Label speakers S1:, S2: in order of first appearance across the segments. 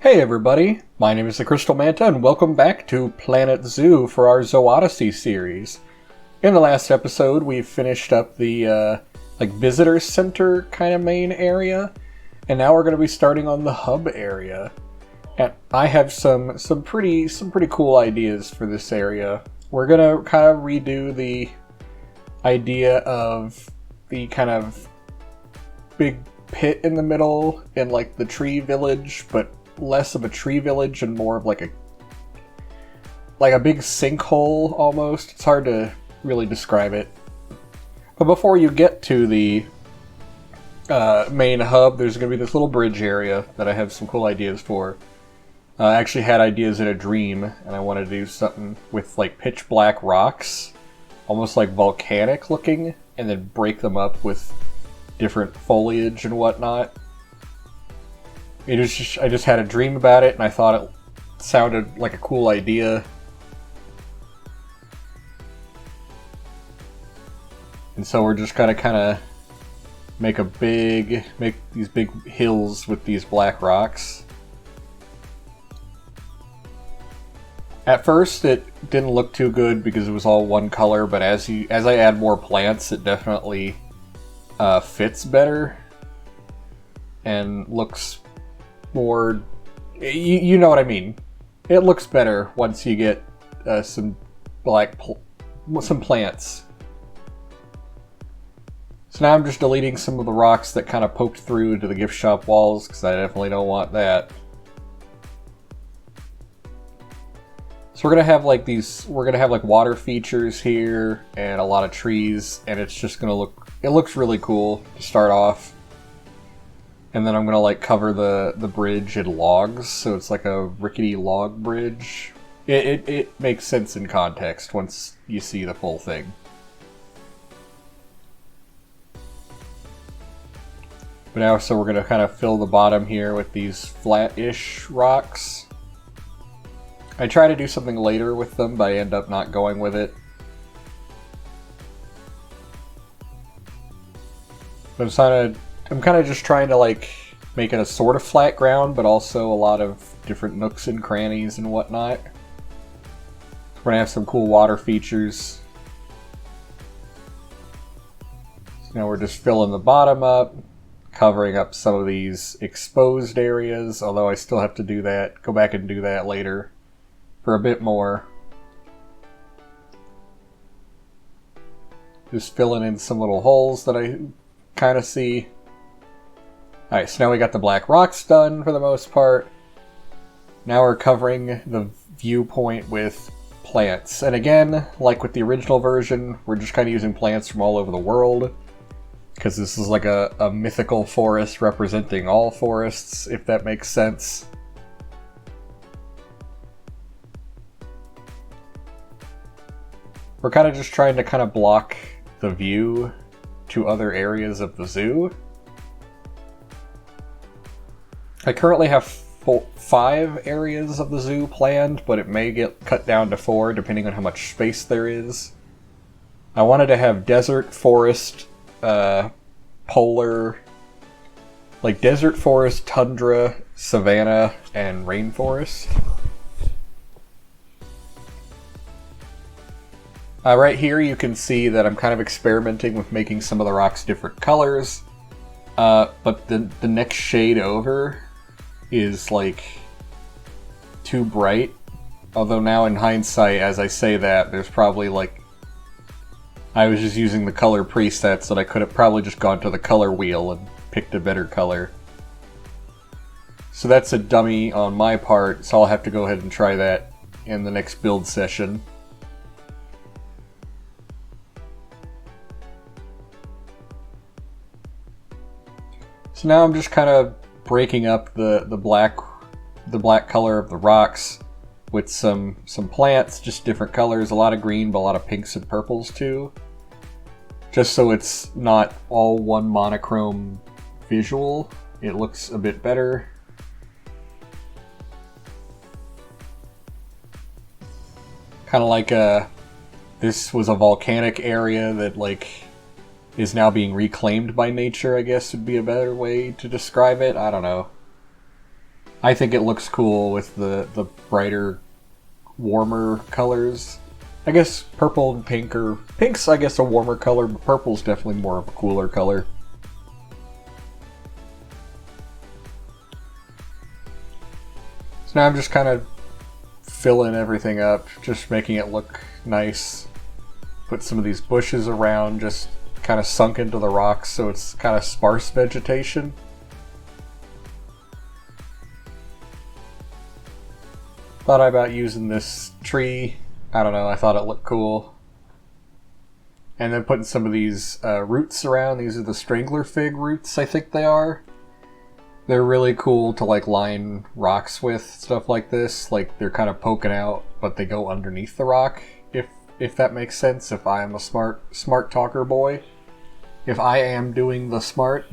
S1: Hey everybody, my name is the Crystal Manta and welcome back to Planet Zoo for our Zoodyssey series. In the last episode we finished up the visitor center kind of main area, and now we're going to be starting on the hub area. And I have some pretty cool ideas for this area. We're going to kind of redo the idea of the kind of big pit in the middle in like the tree village, but less of a tree village and more of like a big sinkhole almost. It's hard to really describe it. But before you get to the main hub, there's going to be this little bridge area that I have some cool ideas for. I actually had ideas in a dream, and I wanted to do something with like pitch black rocks, almost like volcanic looking, and then break them up with different foliage and whatnot. I just had a dream about it, and I thought it sounded like a cool idea. And so we're just gonna kind of make these big hills with these black rocks. At first, it didn't look too good because it was all one color, but as I add more plants, it definitely fits better and looks more, you know what I mean. It looks better once you get some plants. So now I'm just deleting some of the rocks that kind of poked through to the gift shop walls, because I definitely don't want that. So we're gonna have like water features here and a lot of trees, and it's just gonna it looks really cool to start off. And then I'm gonna like cover the bridge in logs, so it's like a rickety log bridge. It makes sense in context once you see the full thing. But now, so we're gonna kind of fill the bottom here with these flat-ish rocks. I try to do something later with them, but I end up not going with it. But I'm kind of just trying to like make it a sort of flat ground, but also a lot of different nooks and crannies and whatnot. We're gonna have some cool water features. So now we're just filling the bottom up, covering up some of these exposed areas, although I still have to go back and do that later for a bit more. Just filling in some little holes that I kind of see. Alright, so now we got the black rocks done for the most part. Now we're covering the viewpoint with plants. And again, like with the original version, we're just kind of using plants from all over the world, because this is like a mythical forest representing all forests, if that makes sense. We're kind of just trying to kind of block the view to other areas of the zoo. I currently have 5 areas of the zoo planned, but it may get cut down to 4 depending on how much space there is. I wanted to have desert, forest, polar, like desert, forest, tundra, savanna, and rainforest. Right here you can see that I'm kind of experimenting with making some of the rocks different colors, but the next shade over is like too bright. Although now in hindsight, as I say that, there's probably like, I was just using the color presets that I could have probably just gone to the color wheel and picked a better color. So that's a dummy on my part, so I'll have to go ahead and try that in the next build session. So now I'm just kind of breaking up the black color of the rocks with some plants, just different colors, a lot of green, but a lot of pinks and purples too. Just so it's not all one monochrome visual, it looks a bit better. Kind of like this was a volcanic area that like is now being reclaimed by nature, I guess would be a better way to describe it. I don't know. I think it looks cool with the brighter, warmer colors. I guess purple and pink are... Pink's, I guess, a warmer color, but purple's definitely more of a cooler color. So now I'm just kind of filling everything up, just making it look nice. Put some of these bushes around, just kind of sunk into the rocks, so it's kind of sparse vegetation. Thought about using this tree. I don't know, I thought it looked cool. And then putting some of these roots around. These are the strangler fig roots, I think they are. They're really cool to like line rocks with, stuff like this. Like they're kind of poking out, but they go underneath the rock, if that makes sense. If I am a smart talker boy. If I am doing the smart.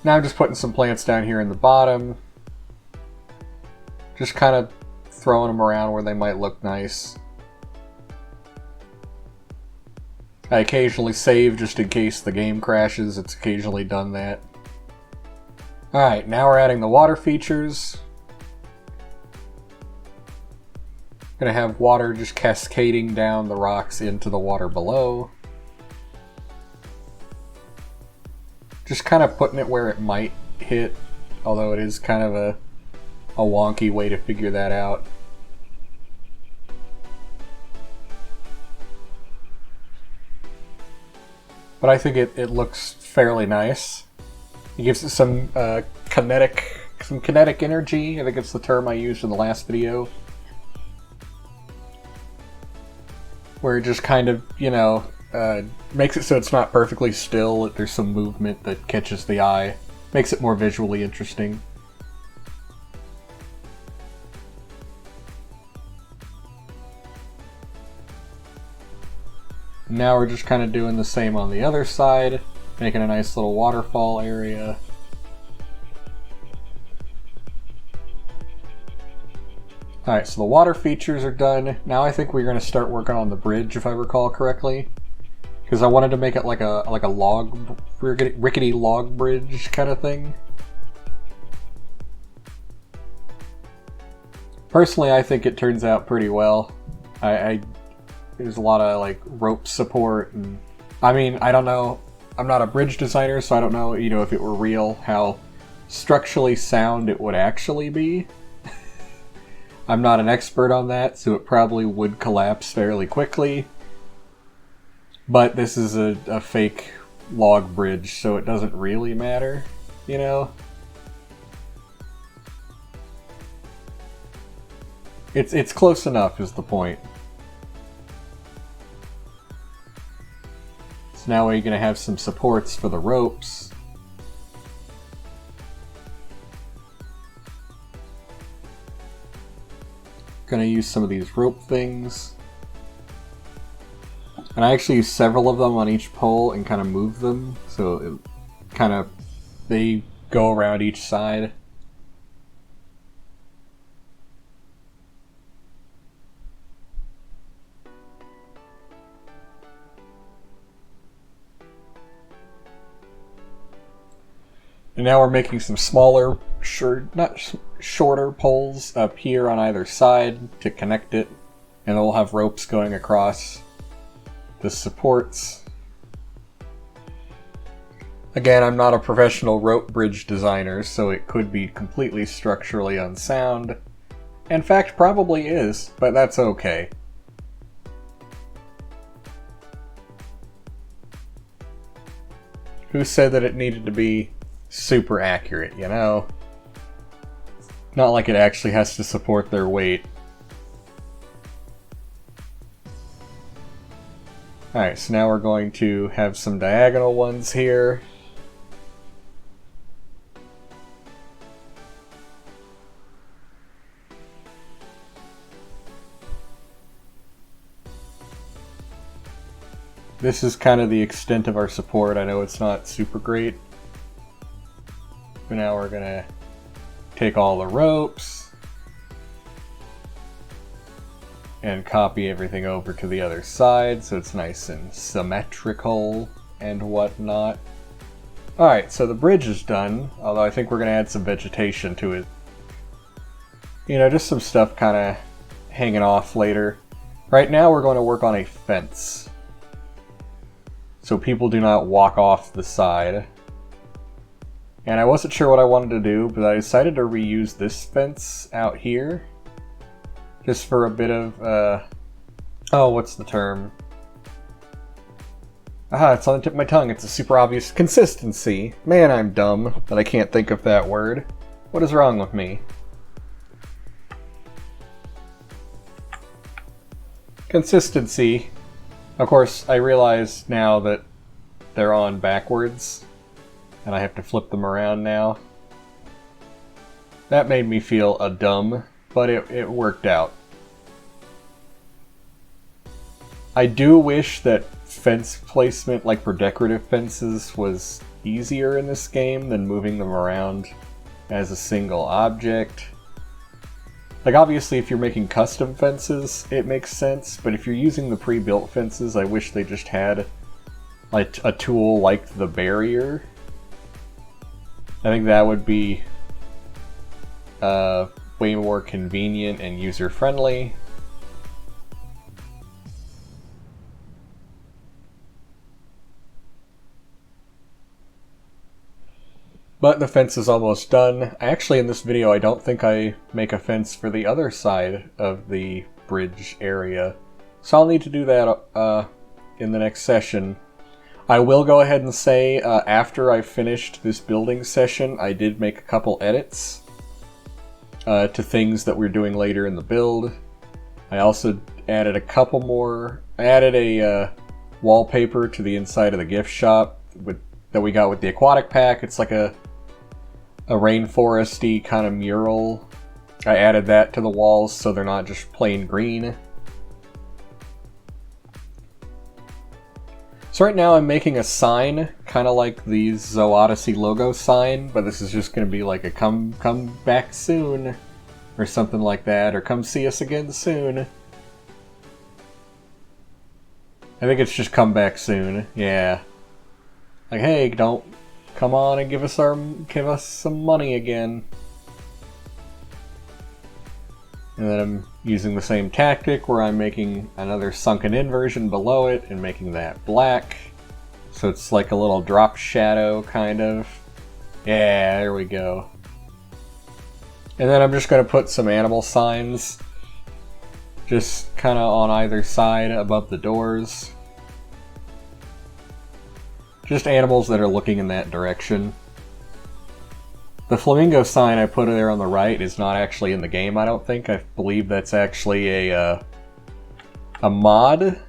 S1: Now I'm just putting some plants down here in the bottom. Just kind of throwing them around where they might look nice. I occasionally save just in case the game crashes. It's occasionally done that. Alright, now we're adding the water features. Gonna have water just cascading down the rocks into the water below. Just kind of putting it where it might hit, although it is kind of a wonky way to figure that out. But I think it looks fairly nice. It gives it some kinetic energy. I think it's the term I used in the last video. Where it just kind of, you know, makes it so it's not perfectly still. There's some movement that catches the eye. Makes it more visually interesting. Now we're just kind of doing the same on the other side, making a nice little waterfall area. Alright, so the water features are done. Now I think we're going to start working on the bridge, if I recall correctly. Because I wanted to make it like a log, rickety log bridge kind of thing. Personally, I think it turns out pretty well. There's a lot of like rope support, and I mean, I don't know. I'm not a bridge designer, so I don't know, you know, if it were real, how structurally sound it would actually be. I'm not an expert on that, so it probably would collapse fairly quickly. But this is a fake log bridge, so it doesn't really matter, you know? It's close enough is the point. So now we're going to have some supports for the ropes. Going to use some of these rope things. And I actually use several of them on each pole and kind of move them. So it kind of, they go around each side. And now we're making some smaller, shorter poles up here on either side to connect it. And then we'll have ropes going across the supports. Again, I'm not a professional rope bridge designer, so it could be completely structurally unsound. In fact, probably is, but that's okay. Who said that it needed to be super accurate, you know? Not like it actually has to support their weight. Alright, so now we're going to have some diagonal ones here. This is kind of the extent of our support. I know it's not super great. But now we're gonna take all the ropes and copy everything over to the other side so it's nice and symmetrical and whatnot. Alright, so the bridge is done, although I think we're going to add some vegetation to it. You know, just some stuff kind of hanging off later. Right now we're going to work on a fence, so people do not walk off the side. And I wasn't sure what I wanted to do, but I decided to reuse this fence out here. Just for a bit of, oh, what's the term? Aha, it's on the tip of my tongue. It's a super obvious consistency. Man, I'm dumb, but I can't think of that word. What is wrong with me? Consistency. Of course, I realize now that they're on backwards, and I have to flip them around now. That made me feel dumb, but it worked out. I do wish that fence placement, like for decorative fences, was easier in this game than moving them around as a single object. Like, obviously, if you're making custom fences, it makes sense, but if you're using the pre-built fences, I wish they just had like a tool like the barrier. I think that would be way more convenient and user-friendly. But the fence is almost done. Actually, in this video, I don't think I make a fence for the other side of the bridge area. So I'll need to do that in the next session. I will go ahead and say, after I finished this building session, I did make a couple edits to things that we're doing later in the build. I also added a couple more. I added a wallpaper to the inside of the gift shop that we got with the aquatic pack. It's like a rainforesty kind of mural. I added that to the walls so they're not just plain green. So right now I'm making a sign, kind of like the Zoodyssey logo sign, but this is just going to be like a come back soon, or something like that, or come see us again soon. I think it's just come back soon, yeah. Like, hey, don't come on and give us some money again. And then I'm using the same tactic where I'm making another sunken in version below it and making that black. So it's like a little drop shadow, kind of. Yeah, there we go. And then I'm just going to put some animal signs just kind of on either side above the doors. Just animals that are looking in that direction. The flamingo sign I put there on the right is not actually in the game, I don't think. I believe that's actually a mod.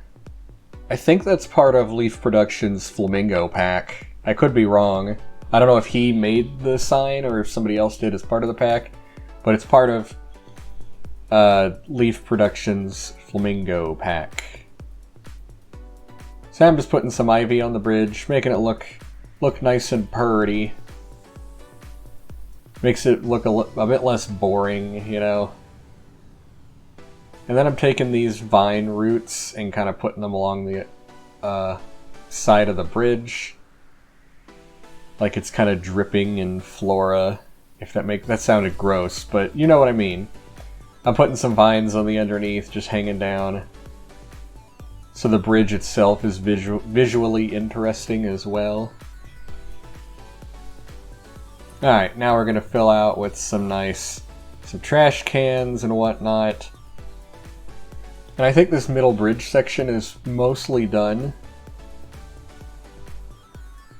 S1: I think that's part of Leaf Productions' Flamingo pack. I could be wrong. I don't know if he made the sign or if somebody else did as part of the pack, but it's part of Leaf Productions' Flamingo pack. So I'm just putting some ivy on the bridge, making it look nice and purty. Makes it look a bit less boring, you know. And then I'm taking these vine roots and kind of putting them along the side of the bridge, like it's kind of dripping in flora. If that sounded gross, but you know what I mean. I'm putting some vines on the underneath, just hanging down. So the bridge itself is visually interesting as well. Alright, now we're going to fill out with some trash cans and whatnot. And I think this middle bridge section is mostly done.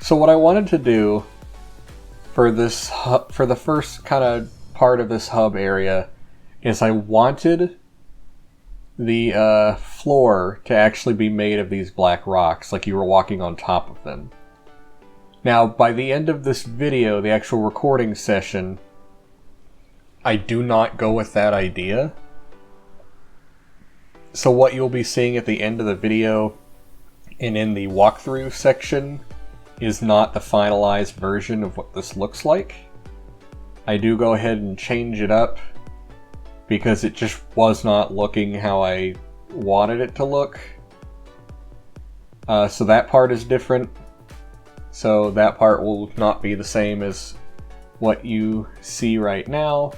S1: So what I wanted to do for this for the first kind of part of this hub area is I wanted the floor to actually be made of these black rocks, like you were walking on top of them. Now, by the end of this video, the actual recording session, I do not go with that idea. So what you'll be seeing at the end of the video and in the walkthrough section is not the finalized version of what this looks like. I do go ahead and change it up because it just was not looking how I wanted it to look. So that part is different. So that part will not be the same as what you see right now.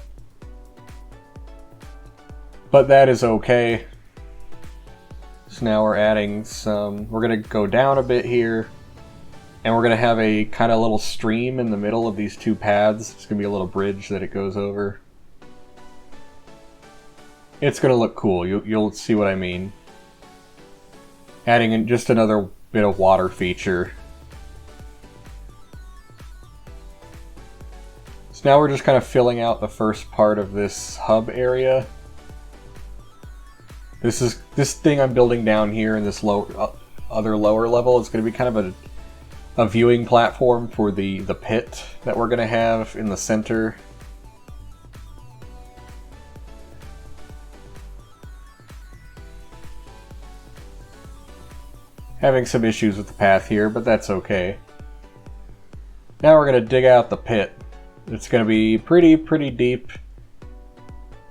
S1: But that is okay. So now we're adding some, we're gonna go down a bit here, and we're gonna have a kind of little stream in the middle of these two paths. It's gonna be a little bridge that it goes over. It's gonna look cool, you'll see what I mean. Adding in just another bit of water feature. So now we're just kind of filling out the first part of this hub area. This thing I'm building down here in this other lower level is going to be kind of a viewing platform for the pit that we're going to have in the center. Having some issues with the path here, but that's okay. Now we're going to dig out the pit. It's going to be pretty deep.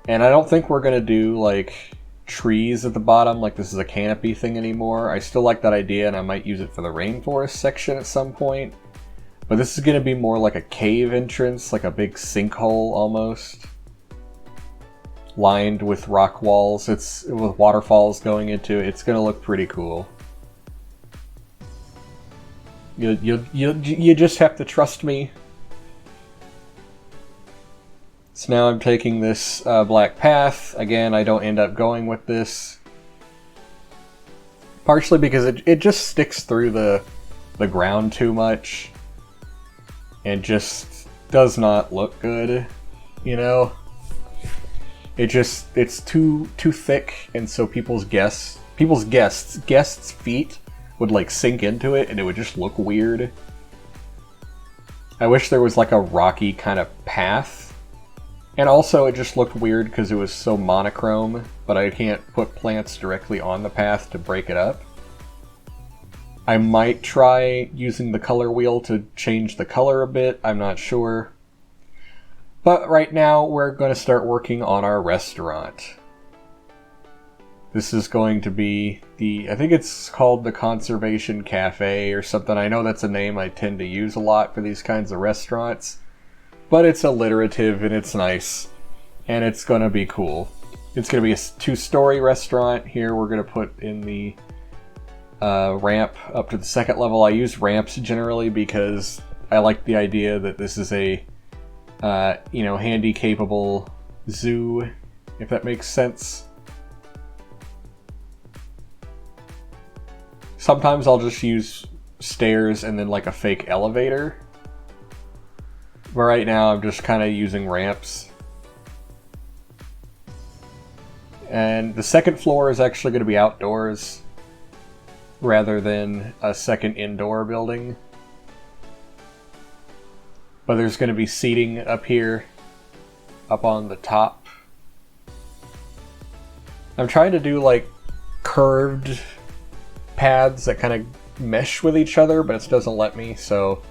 S1: And I don't think we're going to do like trees at the bottom like this is a canopy thing anymore. I still like that idea, and I might use it for the rainforest section at some point. But this is going to be more like a cave entrance, like a big sinkhole almost. Lined with rock walls. It's with waterfalls going into it. It's going to look pretty cool. You just have to trust me. So now I'm taking this black path. Again, I don't end up going with this. Partially because it just sticks through the ground too much. And just does not look good, you know? It's too thick, and so people's guests' feet would like sink into it, and it would just look weird. I wish there was like a rocky kind of path. And also it just looked weird because it was so monochrome, but I can't put plants directly on the path to break it up. I might try using the color wheel to change the color a bit, I'm not sure. But right now we're going to start working on our restaurant. This is going to be I think it's called the Conservation Cafe or something. I know that's a name I tend to use a lot for these kinds of restaurants. But it's alliterative and it's nice. And it's going to be cool. It's going to be a 2-story restaurant. Here we're going to put in the ramp up to the 2nd level. I use ramps generally because I like the idea that this is a handy capable zoo, if that makes sense. Sometimes I'll just use stairs and then like a fake elevator. But right now I'm just kind of using ramps. And the 2nd floor is actually going to be outdoors rather than a 2nd indoor building. But there's going to be seating up here, up on the top. I'm trying to do like curved paths that kind of mesh with each other, but it doesn't let me, so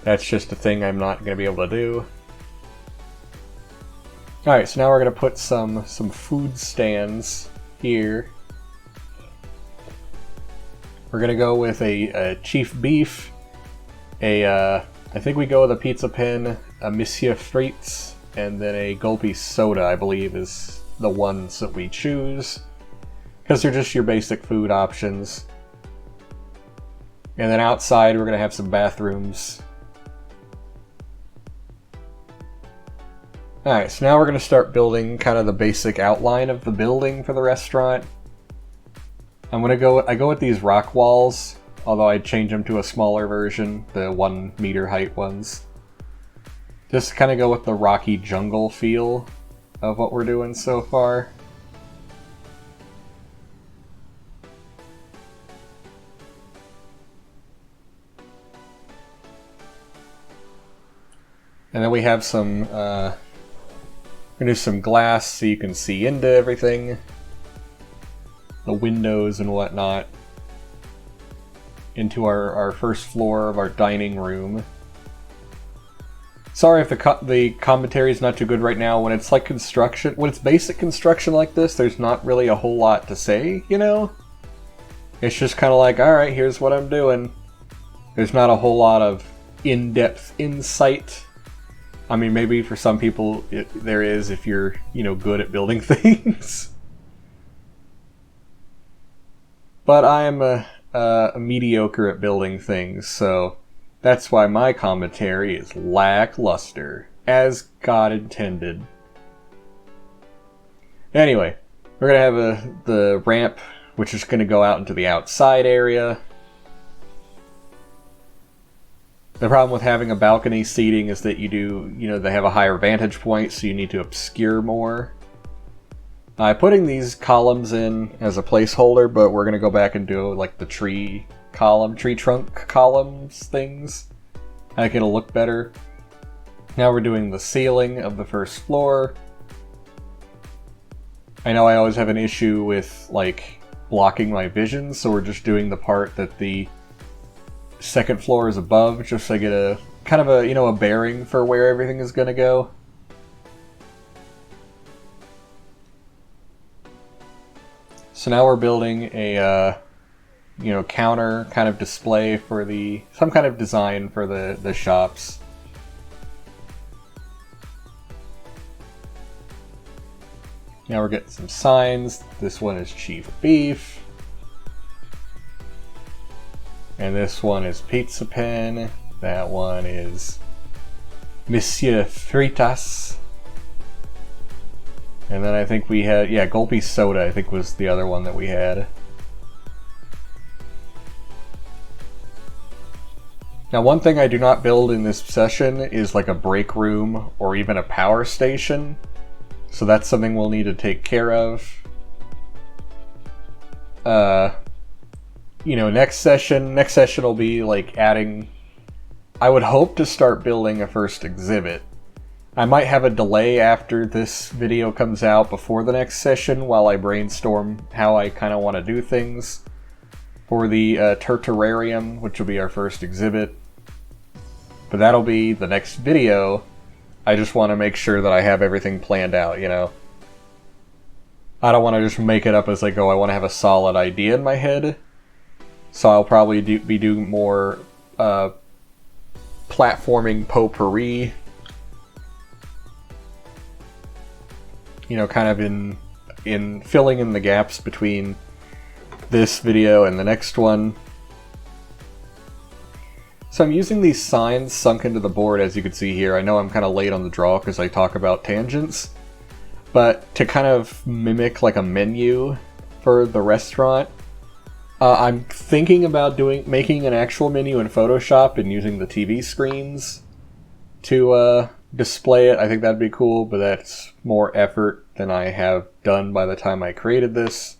S1: that's just a thing I'm not going to be able to do. Alright, so now we're going to put some food stands here. We're going to go with a chief beef, I think we go with a pizza pin, a Monsieur Frites, and then a Gulpy soda, I believe, is the ones that we choose. Because they're just your basic food options. And then outside we're going to have some bathrooms. Alright, so now we're going to start building kind of the basic outline of the building for the restaurant. I go with these rock walls, although I'd change them to a smaller version, the 1 meter height ones. Just to kind of go with the rocky jungle feel of what we're doing so far. And then we have some, we're gonna do some glass so you can see into everything. The windows and whatnot. Into our first floor of our dining room. Sorry if the commentary is not too good right now. When it's like construction, when it's basic construction like this, there's not really a whole lot to say, you know? It's just kind of like, alright, here's what I'm doing. There's not a whole lot of in-depth insight. I mean, maybe for some people there is if you're, good at building things. But I am a mediocre at building things, so that's why my commentary is lackluster, as God intended. Anyway, we're going to have the ramp, which is going to go out into the outside area. The problem with having a balcony seating is that they have a higher vantage point, so you need to obscure more. I'm putting these columns in as a placeholder, but we're going to go back and do like the tree trunk columns things. I think it'll look better. Now we're doing the ceiling of the first floor. I know I always have an issue with like blocking my vision, so we're just doing the part that the second floor is above, just so I get a kind of a bearing for where everything is going to go. So now we're building a counter kind of display for some kind of design for the shops. Now we're getting some signs. This one is Chief Beef. And this one is Pizza Pen. That one is Monsieur Fritas. And then I think we had, Gulpy Soda I think was the other one that we had. Now one thing I do not build in this session is like a break room or even a power station. So that's something we'll need to take care of. Next session will be like adding... I would hope to start building a first exhibit. I might have a delay after this video comes out before the next session while I brainstorm how I kind of want to do things for the terrarium, which will be our first exhibit. But that'll be the next video. I just want to make sure that I have everything planned out, I don't want to just make it up as I go. I want to have a solid idea in my head. So I'll probably be doing more platforming potpourri. Kind of in filling in the gaps between this video and the next one. So I'm using these signs sunk into the board, as you can see here. I know I'm kind of late on the draw because I talk about tangents, but to kind of mimic like a menu for the restaurant, I'm thinking about making an actual menu in Photoshop and using the TV screens to display it. I think that'd be cool, but that's more effort than I have done by the time I created this.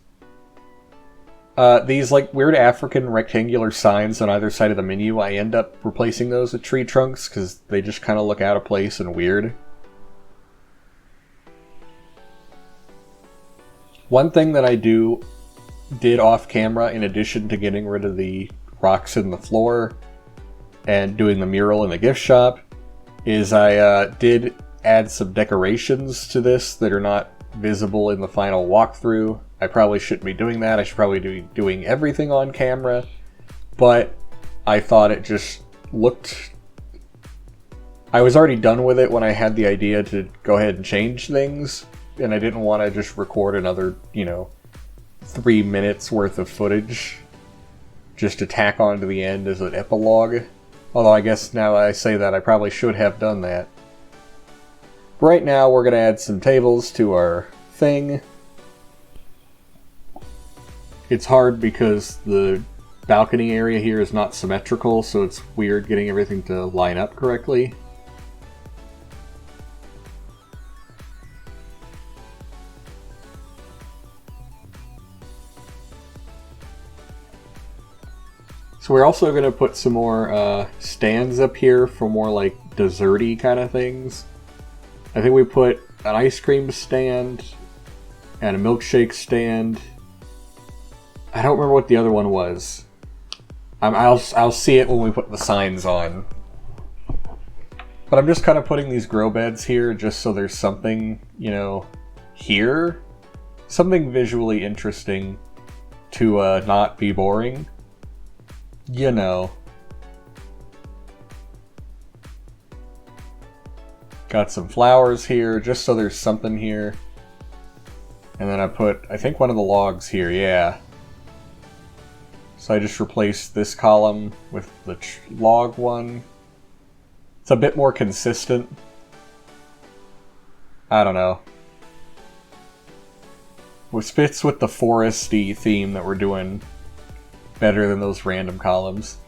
S1: These like weird African rectangular signs on either side of the menu, I end up replacing those with tree trunks because they just kind of look out of place and weird. One thing that I did off camera, in addition to getting rid of the rocks in the floor and doing the mural in the gift shop, is I did add some decorations to this that are not visible in the final walkthrough. I probably shouldn't be doing that. I should probably be doing everything on camera, but I thought it just looked... I was already done with it when I had the idea to go ahead and change things, and I didn't want to just record another, 3 minutes worth of footage just to tack on to the end as an epilogue. Although I guess now that I say that, I probably should have done that. Right now, we're going to add some tables to our thing. It's hard because the balcony area here is not symmetrical, so it's weird getting everything to line up correctly. So we're also going to put some more stands up here for more like dessert-y kind of things. I think we put an ice cream stand and a milkshake stand. I don't remember what the other one was. I'll see it when we put the signs on. But I'm just kind of putting these grow beds here just so there's something, here. Something visually interesting to not be boring. Got some flowers here, just so there's something here. And then I put, I think, one of the logs here, yeah. So I just replaced this column with the log one. It's a bit more consistent. I don't know. Which fits with the foresty theme that we're doing better than those random columns.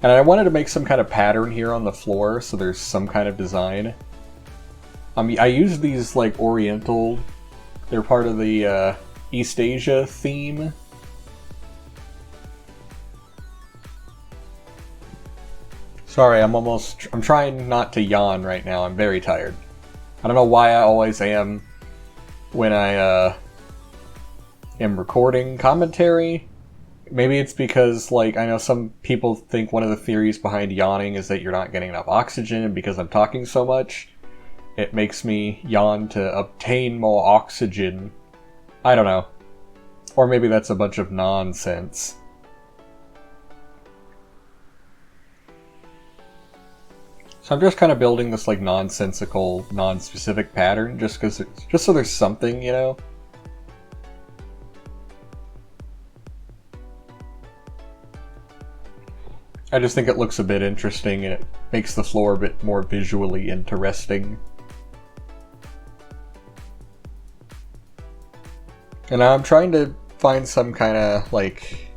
S1: And I wanted to make some kind of pattern here on the floor, so there's some kind of design. I used these, like, Oriental... They're part of the East Asia theme. Sorry, I'm trying not to yawn right now. I'm very tired. I don't know why I always am when I am recording commentary. Maybe it's because, like, I know some people think one of the theories behind yawning is that you're not getting enough oxygen, and because I'm talking so much, it makes me yawn to obtain more oxygen. I don't know. Or maybe that's a bunch of nonsense. So I'm just kind of building this, like, nonsensical, non-specific pattern, just so there's something, you know? I just think it looks a bit interesting, and it makes the floor a bit more visually interesting. And I'm trying to find some kind of, like...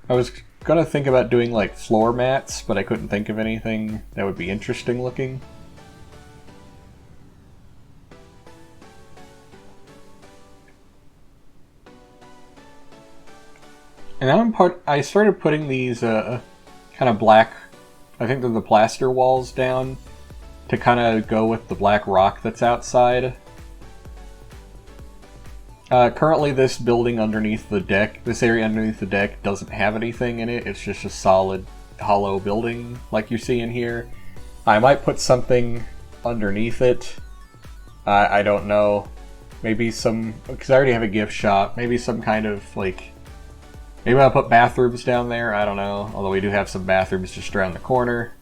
S1: I was gonna think about doing, like, floor mats, but I couldn't think of anything that would be interesting looking. And now I started putting these kind of black, I think they're the plaster walls down, to kind of go with the black rock that's outside. Currently this building underneath the deck, this area underneath the deck doesn't have anything in it, it's just a solid hollow building like you see in here. I might put something underneath it, I don't know, maybe some, because I already have a gift shop, maybe some kind of, like, maybe I'll put bathrooms down there, I don't know, although we do have some bathrooms just around the corner.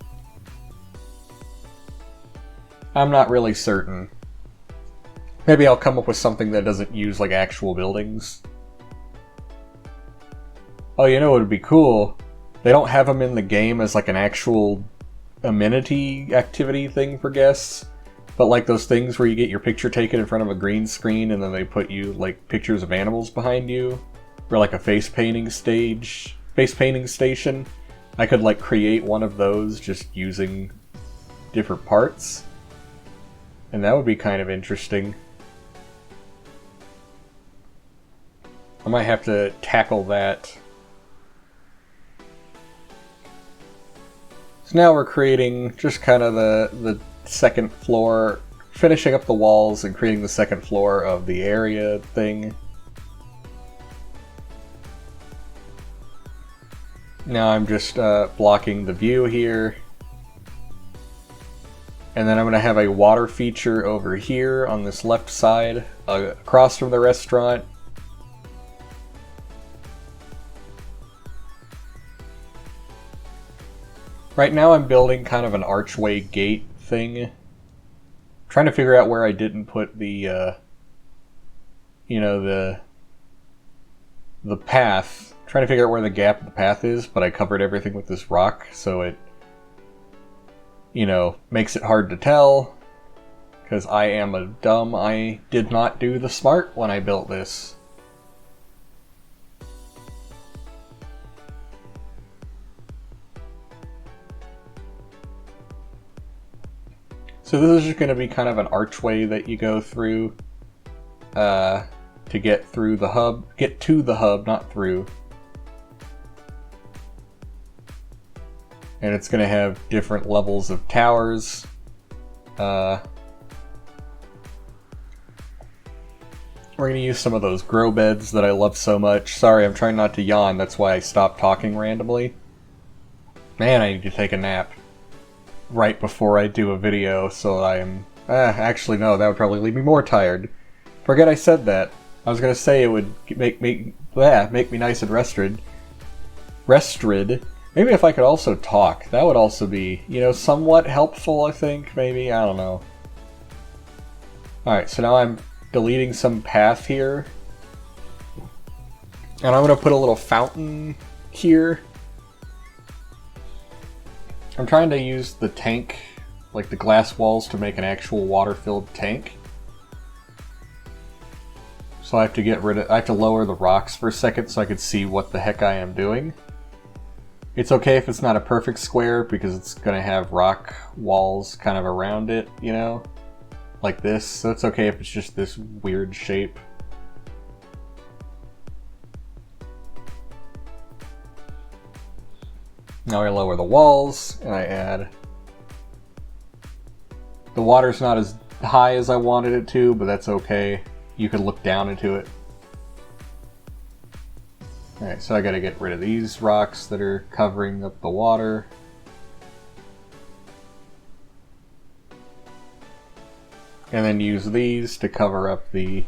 S1: I'm not really certain. Maybe I'll come up with something that doesn't use, like, actual buildings. Oh, you know what would be cool? They don't have them in the game as, like, an actual amenity activity thing for guests. But, like, those things where you get your picture taken in front of a green screen and then they put you, like, pictures of animals behind you. Or, like, a face painting station. I could, like, create one of those just using different parts. And that would be kind of interesting. I might have to tackle that. So now we're creating just kind of the second floor, finishing up the walls and creating the second floor of the area thing. Now I'm just blocking the view here. And then I'm going to have a water feature over here on this left side, across from the restaurant. Right now I'm building kind of an archway gate thing. Trying to figure out where I didn't put the, you know, the path. Trying to figure out where the gap in the path is, but I covered everything with this rock, so it, you know, makes it hard to tell. Because I am a dumb, I did not do the smart when I built this. So this is just going to be kind of an archway that you go through to get through the hub. Get to the hub, not through. And it's going to have different levels of towers. We're going to use some of those grow beds that I love so much. Sorry, I'm trying not to yawn. That's why I stopped talking randomly. Man, I need to take a nap right before I do a video, so I'm... actually, no, that would probably leave me more tired. Forget I said that. I was going to say it would make me nice and rested. Maybe if I could also talk, that would also be, you know, somewhat helpful, I think, maybe, I don't know. Alright, so now I'm deleting some path here. And I'm going to put a little fountain here. I'm trying to use the tank, like the glass walls, to make an actual water-filled tank. So I have to lower the rocks for a second so I can see what the heck I am doing. It's okay if it's not a perfect square because it's going to have rock walls kind of around it, you know? Like this. So it's okay if it's just this weird shape. Now I lower the walls and I add... The water's not as high as I wanted it to, but that's okay. You can look down into it. Alright, so I gotta get rid of these rocks that are covering up the water. And then use these to cover up the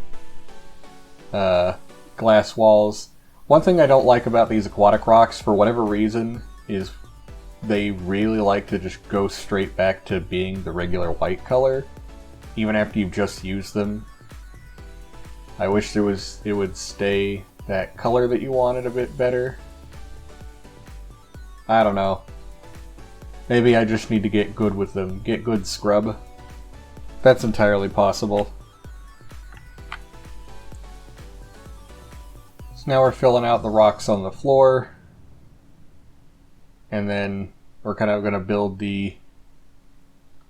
S1: glass walls. One thing I don't like about these aquatic rocks, for whatever reason, is they really like to just go straight back to being the regular white color, even after you've just used them. I wish it would stay that color that you wanted a bit better. I don't know. Maybe I just need to get good with them, get good scrub. That's entirely possible. So now we're filling out the rocks on the floor. And then we're kind of going to build the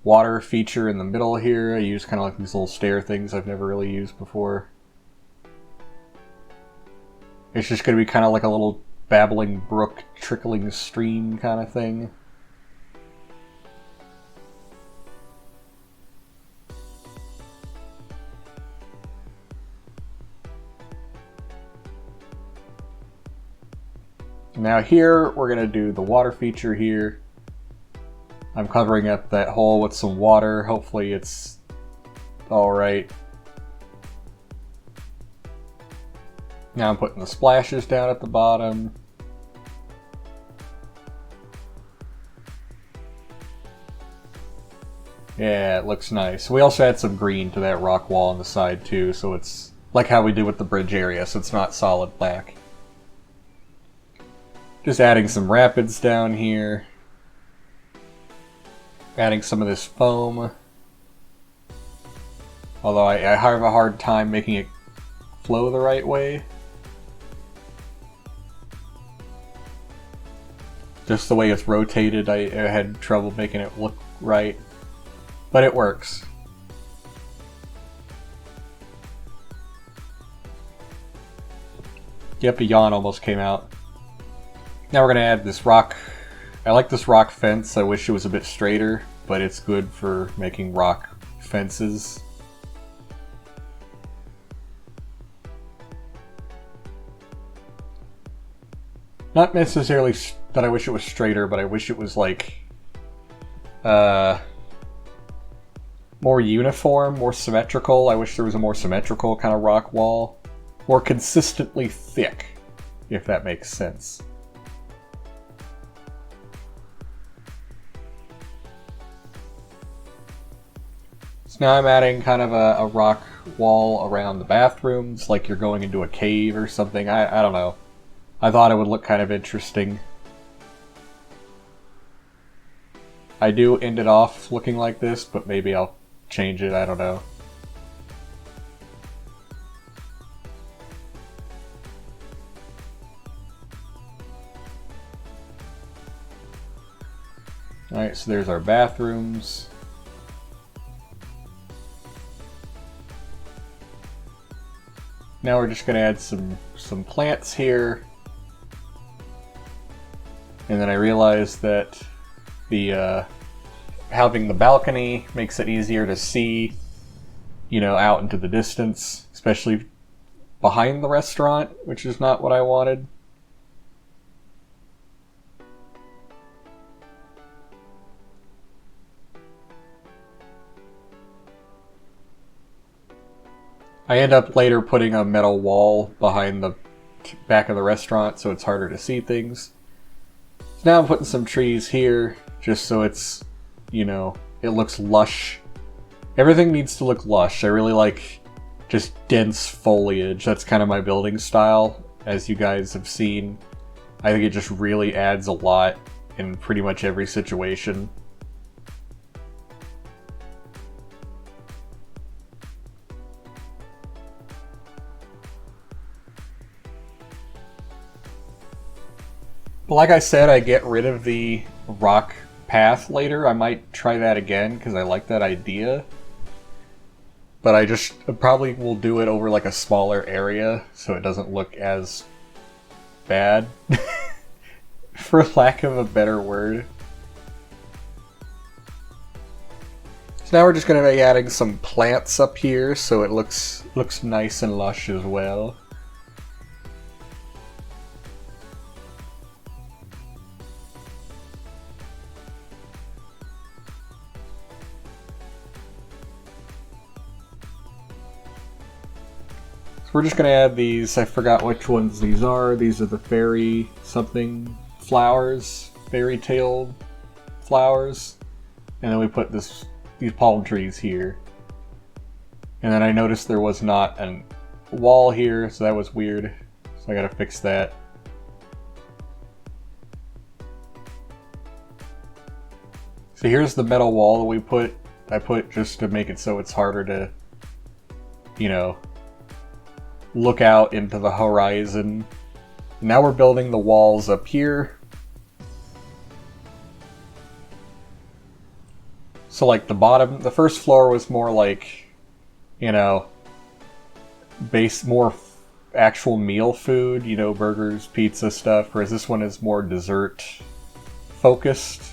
S1: water feature in the middle here. I use kind of like these little stair things I've never really used before. It's just going to be kind of like a little babbling brook, trickling stream kind of thing. Now here, we're going to do the water feature here. I'm covering up that hole with some water. Hopefully it's alright. Now I'm putting the splashes down at the bottom. Yeah, it looks nice. We also add some green to that rock wall on the side too, so it's like how we did with the bridge area, so it's not solid black. Just adding some rapids down here. Adding some of this foam. Although I have a hard time making it flow the right way. Just the way it's rotated, I had trouble making it look right. But it works. Yep, a yawn almost came out. Now we're going to add this rock. I like this rock fence. I wish it was a bit straighter, but it's good for making rock fences. Not necessarily that I wish it was straighter, but I wish it was like more uniform, more symmetrical. I wish there was a more symmetrical kind of rock wall. More consistently thick, if that makes sense. So now I'm adding kind of a rock wall around the bathrooms, like you're going into a cave or something. I don't know. I thought it would look kind of interesting. I do end it off looking like this, but maybe I'll change it, I don't know. Alright, so there's our bathrooms. Now we're just going to add some plants here. And then I realized that the having the balcony makes it easier to see, you know, out into the distance, especially behind the restaurant, which is not what I wanted. I end up later putting a metal wall behind the back of the restaurant so it's harder to see things. So now I'm putting some trees here, just so it's, you know, it looks lush. Everything needs to look lush. I really like just dense foliage. That's kind of my building style, as you guys have seen. I think it just really adds a lot in pretty much every situation. Like I said, I get rid of the rock path later. I might try that again because I like that idea. But I probably will do it over like a smaller area so it doesn't look as bad, for lack of a better word. So now we're just going to be adding some plants up here so it looks nice and lush as well. We're just going to add these, I forgot which ones these are. These are the fairy something flowers, fairy-tailed flowers. And then we put these palm trees here. And then I noticed there was not a wall here, so that was weird. So I got to fix that. So here's the metal wall that I put just to make it so it's harder to, you know, look out into the horizon. Now we're building the walls up here. So like the first floor was more like, you know, more actual meal food, you know, burgers, pizza stuff, whereas this one is more dessert focused.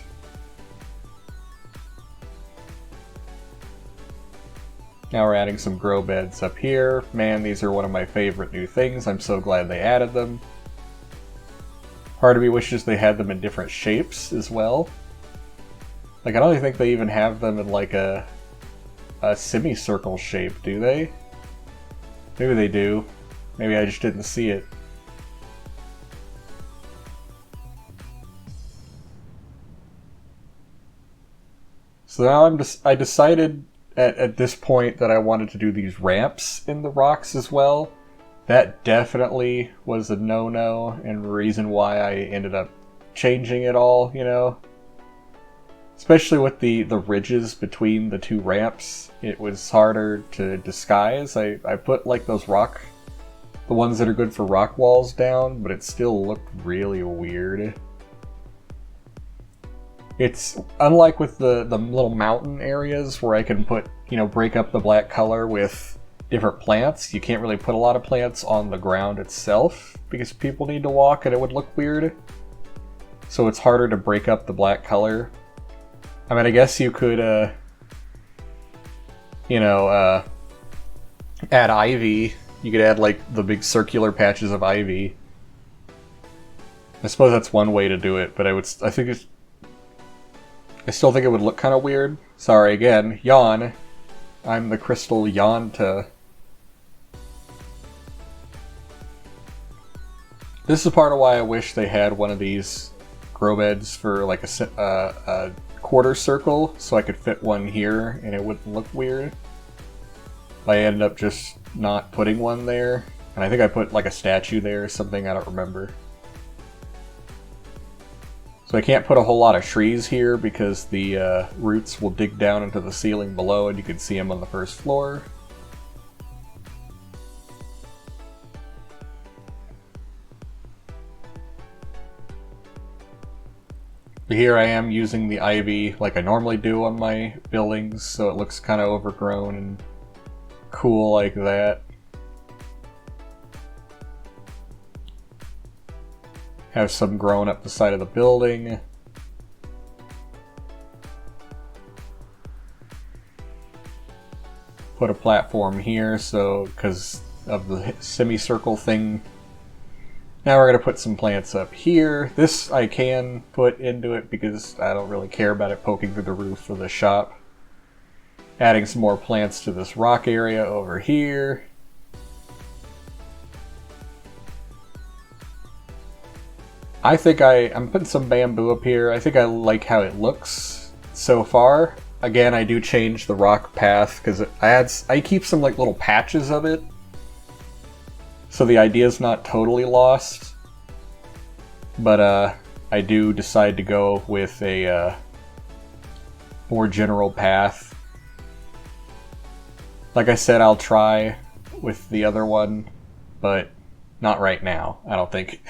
S1: Now we're adding some grow beds up here. Man, these are one of my favorite new things. I'm so glad they added them. Part of me wishes they had them in different shapes as well. Like, I don't even think they even have them in like a semicircle shape, do they? Maybe they do. Maybe I just didn't see it. So now I decided at this point that I wanted to do these ramps in the rocks as well. That definitely was a no-no and reason why I ended up changing it all, you know? Especially with the ridges between the two ramps, it was harder to disguise. I put like those the ones that are good for rock walls down, but it still looked really weird. It's unlike with the little mountain areas where I can put, you know, break up the black color with different plants. You can't really put a lot of plants on the ground itself because people need to walk and it would look weird. So it's harder to break up the black color. I mean, I guess you could, you know, add ivy. You could add like the big circular patches of ivy. I suppose that's one way to do it, but I still think it would look kind of weird. Sorry again, yawn. I'm the crystal Yanta. This is part of why I wish they had one of these grow beds for like a quarter circle, so I could fit one here and it wouldn't look weird. I ended up just not putting one there, and I think I put like a statue there or something, I don't remember. So I can't put a whole lot of trees here because the roots will dig down into the ceiling below and you can see them on the first floor. Here I am using the ivy like I normally do on my buildings, so it looks kind of overgrown and cool like that. Have some growing up the side of the building. Put a platform here, so because of the semicircle thing. Now we're going to put some plants up here. This I can put into it because I don't really care about it poking through the roof of the shop. Adding some more plants to this rock area over here. I think I'm putting some bamboo up here. I think I like how it looks so far. Again, I do change the rock path because I keep some like little patches of it, so the idea is not totally lost. But I do decide to go with a more general path. Like I said, I'll try with the other one, but not right now, I don't think.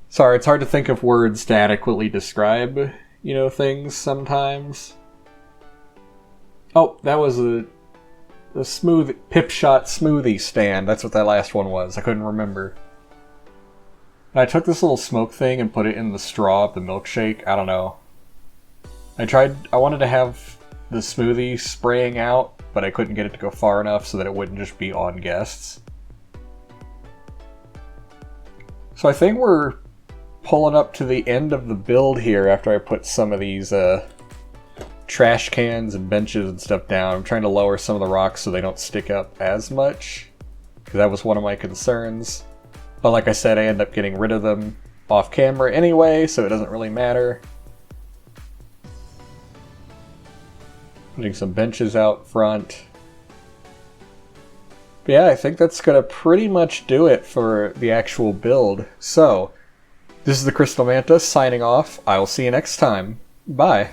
S1: Sorry, it's hard to think of words to adequately describe, things sometimes. Oh, that was the smooth pip shot smoothie stand. That's what that last one was. I couldn't remember. I took this little smoke thing and put it in the straw of the milkshake. I don't know. I wanted to have the smoothie spraying out, but I couldn't get it to go far enough so that it wouldn't just be on guests. So I think we're pulling up to the end of the build here after I put some of these trash cans and benches and stuff down. I'm trying to lower some of the rocks so they don't stick up as much, because that was one of my concerns. But like I said, I end up getting rid of them off camera anyway, so it doesn't really matter. Putting some benches out front. But yeah, I think that's gonna pretty much do it for the actual build. So, this is the Crystal Manta signing off. I will see you next time. Bye.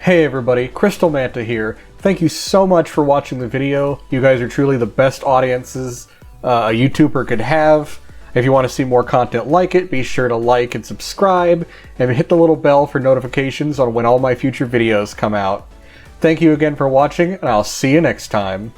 S1: Hey everybody, Crystal Manta here. Thank you so much for watching the video. You guys are truly the best audiences a YouTuber could have. If you want to see more content like it, be sure to like and subscribe, and hit the little bell for notifications on when all my future videos come out. Thank you again for watching, and I'll see you next time.